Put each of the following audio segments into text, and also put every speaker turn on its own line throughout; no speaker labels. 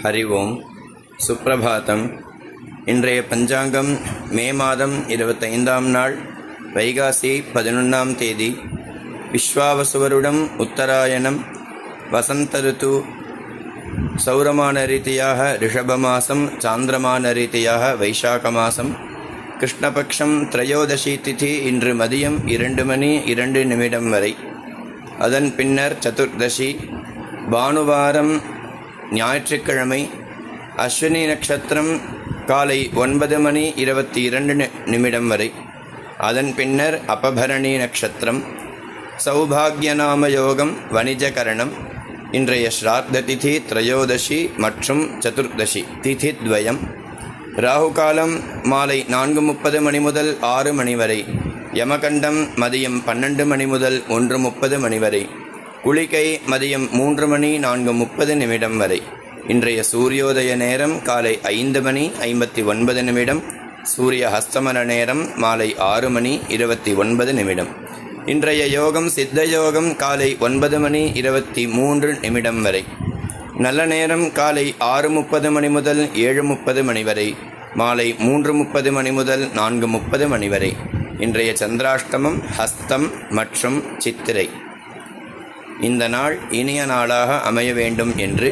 ஹரி ஓம். சுப்ரபாதம். இன்றைய பஞ்சாங்கம் மே மாதம் 25ஆம் நாள் வைகாசி 11ஆம் தேதி விஸ்வாவசுவருடம் உத்தராயணம் வசந்த ருத்து சௌரமான ரீதியாக ரிஷபமாசம் சாந்திரமான ரீதியாக வைசாக மாசம் கிருஷ்ணபக்ஷம் திரையோதசி திதி இன்று மதியம் 2:02 வரை. அதன் பின்னர் சதுர்தசி பானுவாரம் ஞாயிற்றுக்கிழமை அஸ்வினி நட்சத்திரம் காலை 9:22 வரை. அதன் பின்னர் அபபரணி நட்சத்திரம் சௌபாகியநாம யோகம் வணிஜகரணம். இன்றைய ஸ்ராத்த திதி திரையோதசி மற்றும் சதுர்தசி திதி துவயம். ராகுகாலம் மாலை 4:30 மணி முதல் 6 மணி வரை. யமகண்டம் மதியம் 12 மணி முதல் 1:30 மணி வரை. குளிகை மதியம் 3:04:30 வரை. இன்றைய சூரியோதய நேரம் காலை 5:59. சூரிய ஹஸ்தமன நேரம் மாலை 6:29. இன்றைய யோகம் சித்த யோகம் காலை 9:23 வரை. நல்ல நேரம் காலை 6:30 மணி முதல் 7:30 மணி வரை. மாலை 3:30 மணி முதல் 4:30 மணி வரை. இன்றைய சந்திராஷ்டமம் ஹஸ்தம் மற்றும் சித்திரை. இந்த நாள் இனிய நாளாக அமைய வேண்டும் என்று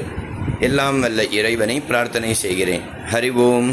எல்லாம் வல்ல இறைவனை பிரார்த்தனை செய்கிறேன். ஹரி ஓம்.